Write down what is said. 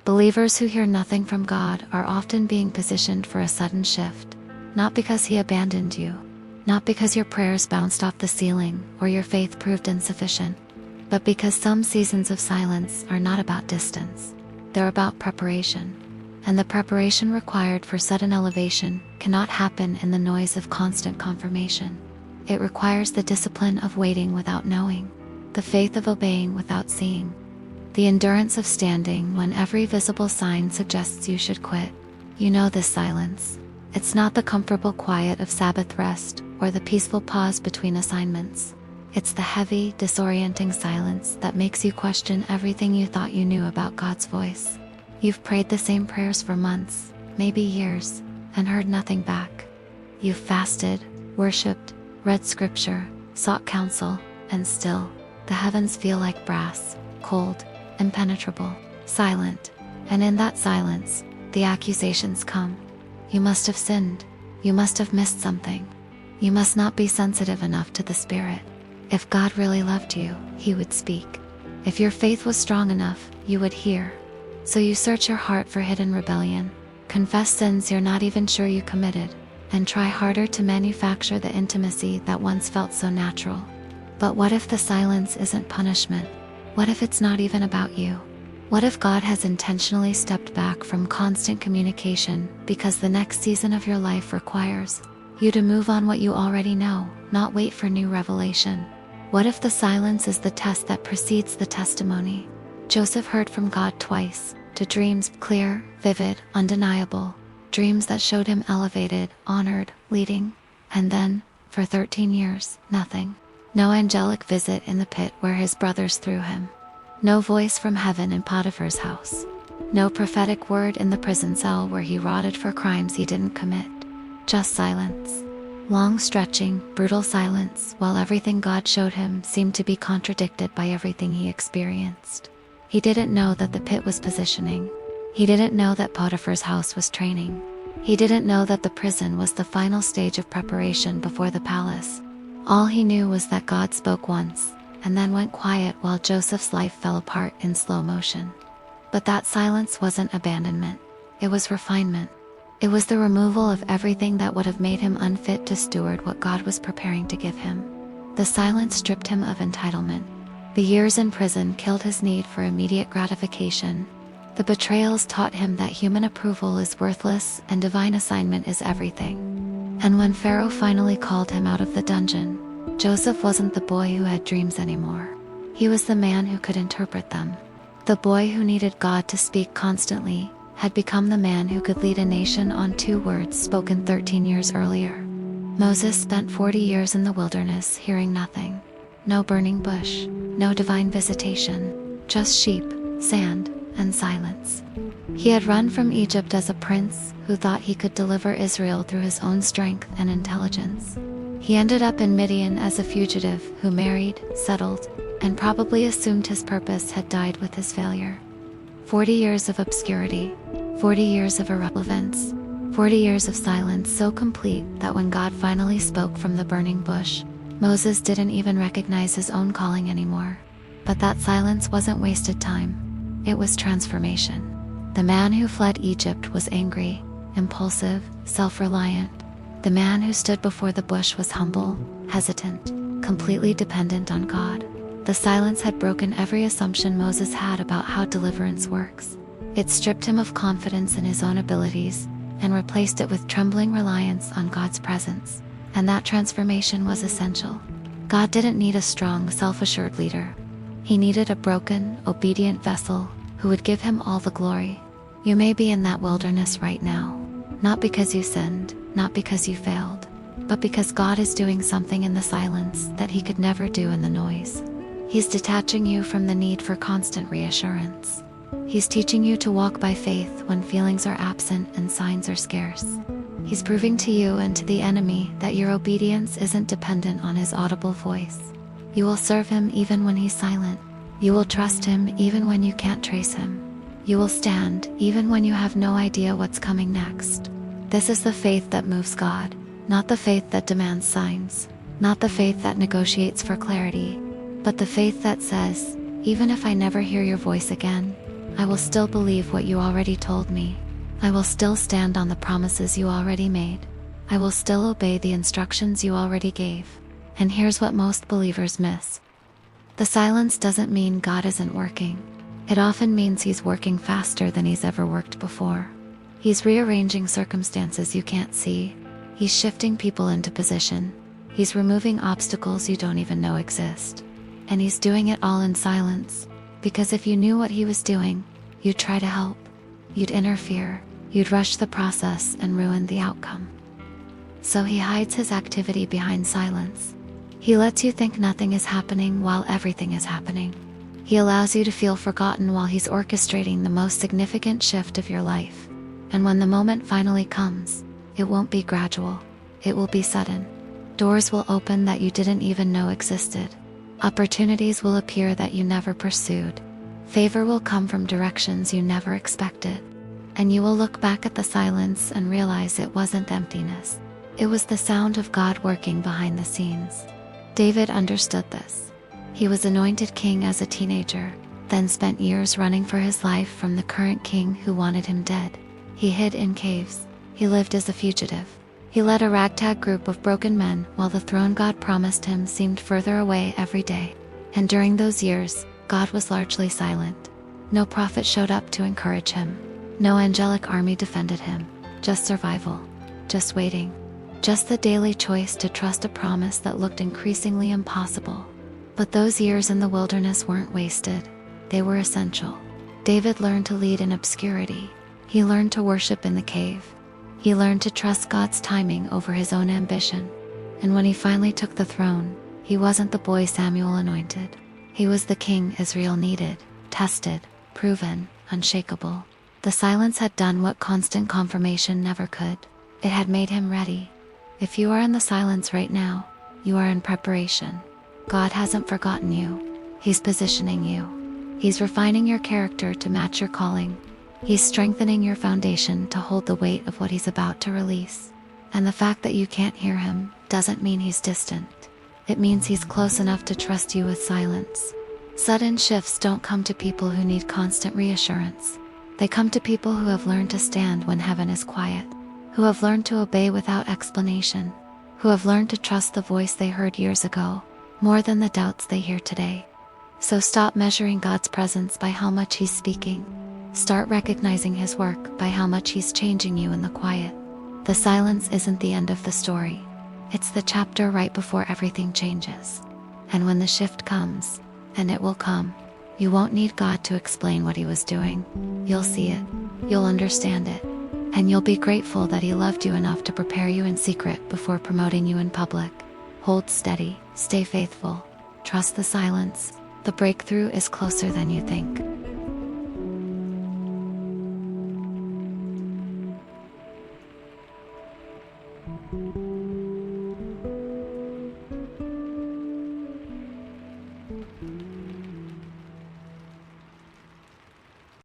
Believers who hear nothing from God are often being positioned for a sudden shift, not because He abandoned you, not because your prayers bounced off the ceiling or your faith proved insufficient, but because some seasons of silence are not about distance. They're about preparation. And the preparation required for sudden elevation cannot happen in the noise of constant confirmation. It requires the discipline of waiting without knowing, the faith of obeying without seeing, the endurance of standing when every visible sign suggests you should quit. You know this silence. It's not the comfortable quiet of Sabbath rest or the peaceful pause between assignments. It's the heavy, disorienting silence that makes you question everything you thought you knew about God's voice. You've prayed the same prayers for months, maybe years, and heard nothing back. You've fasted, worshipped, read scripture, sought counsel, and still, the heavens feel like brass, cold, impenetrable, silent. And in that silence, the accusations come. You must have sinned. You must have missed something. You must not be sensitive enough to the Spirit. If God really loved you, He would speak. If your faith was strong enough, you would hear. So you search your heart for hidden rebellion, confess sins you're not even sure you committed, and try harder to manufacture the intimacy that once felt so natural. But what if the silence isn't punishment? What if it's not even about you? What if God has intentionally stepped back from constant communication because the next season of your life requires you to move on what you already know, not wait for new revelation? What if the silence is the test that precedes the testimony? Joseph heard from God twice, to dreams clear, vivid, undeniable, dreams that showed him elevated, honored, leading, and then, for 13 years, nothing. No angelic visit in the pit where his brothers threw him. No voice from heaven in Potiphar's house. No prophetic word in the prison cell where he rotted for crimes he didn't commit. Just silence. Long stretching, brutal silence, while everything God showed him seemed to be contradicted by everything he experienced. He didn't know that the pit was positioning. He didn't know that Potiphar's house was training. He didn't know that the prison was the final stage of preparation before the palace. All he knew was that God spoke once, and then went quiet while Joseph's life fell apart in slow motion. But that silence wasn't abandonment. It was refinement. It was the removal of everything that would have made him unfit to steward what God was preparing to give him. The silence stripped him of entitlement. The years in prison killed his need for immediate gratification. The betrayals taught him that human approval is worthless and divine assignment is everything. And when Pharaoh finally called him out of the dungeon, Joseph wasn't the boy who had dreams anymore. He was the man who could interpret them. The boy who needed God to speak constantly had become the man who could lead a nation on 2 words spoken 13 years earlier. Moses spent 40 years in the wilderness hearing nothing. No burning bush, no divine visitation, just sheep, sand, and silence. He had run from Egypt as a prince who thought he could deliver Israel through his own strength and intelligence. He ended up in Midian as a fugitive who married, settled, and probably assumed his purpose had died with his failure. 40 years of obscurity, 40 years of irrelevance, 40 years of silence so complete that when God finally spoke from the burning bush, Moses didn't even recognize his own calling anymore. But that silence wasn't wasted time. It was transformation. The man who fled Egypt was angry, impulsive, self-reliant. The man who stood before the bush was humble, hesitant, completely dependent on God. The silence had broken every assumption Moses had about how deliverance works. It stripped him of confidence in his own abilities and replaced it with trembling reliance on God's presence. And that transformation was essential. God didn't need a strong, self-assured leader. He needed a broken, obedient vessel who would give him all the glory. You may be in that wilderness right now, not because you sinned, not because you failed, but because God is doing something in the silence that He could never do in the noise. He's detaching you from the need for constant reassurance. He's teaching you to walk by faith when feelings are absent and signs are scarce. He's proving to you and to the enemy that your obedience isn't dependent on His audible voice. You will serve Him even when He's silent. You will trust Him even when you can't trace Him. You will stand even when you have no idea what's coming next. This is the faith that moves God, not the faith that demands signs, not the faith that negotiates for clarity, but the faith that says, even if I never hear your voice again, I will still believe what you already told me. I will still stand on the promises you already made. I will still obey the instructions you already gave. And here's what most believers miss. The silence doesn't mean God isn't working. It often means He's working faster than He's ever worked before. He's rearranging circumstances you can't see. He's shifting people into position. He's removing obstacles you don't even know exist. And He's doing it all in silence. Because if you knew what He was doing, you'd try to help. You'd interfere. You'd rush the process and ruin the outcome. So He hides His activity behind silence. He lets you think nothing is happening while everything is happening. He allows you to feel forgotten while He's orchestrating the most significant shift of your life. And when the moment finally comes, it won't be gradual. It will be sudden. Doors will open that you didn't even know existed. Opportunities will appear that you never pursued. Favor will come from directions you never expected. And you will look back at the silence and realize it wasn't emptiness. It was the sound of God working behind the scenes. David understood this. He was anointed king as a teenager, then spent years running for his life from the current king who wanted him dead. He hid in caves. He lived as a fugitive. He led a ragtag group of broken men while the throne God promised him seemed further away every day. And during those years, God was largely silent. No prophet showed up to encourage him. No angelic army defended him. Just survival. Just waiting. Just the daily choice to trust a promise that looked increasingly impossible. But those years in the wilderness weren't wasted. They were essential. David learned to lead in obscurity. He learned to worship in the cave. He learned to trust God's timing over his own ambition. And when he finally took the throne, he wasn't the boy Samuel anointed. He was the king Israel needed, tested, proven, unshakable. The silence had done what constant confirmation never could. It had made him ready. If you are in the silence right now, you are in preparation. God hasn't forgotten you. He's positioning you. He's refining your character to match your calling. He's strengthening your foundation to hold the weight of what He's about to release. And the fact that you can't hear Him doesn't mean He's distant. It means He's close enough to trust you with silence. Sudden shifts don't come to people who need constant reassurance. They come to people who have learned to stand when heaven is quiet, who have learned to obey without explanation, who have learned to trust the voice they heard years ago, more than the doubts they hear today. So stop measuring God's presence by how much He's speaking. Start recognizing His work by how much He's changing you in the quiet. The silence isn't the end of the story. It's the chapter right before everything changes. And when the shift comes, and it will come, you won't need God to explain what He was doing. You'll see it. You'll understand it. And you'll be grateful that He loved you enough to prepare you in secret before promoting you in public. Hold steady. Stay faithful. Trust the silence. The breakthrough is closer than you think.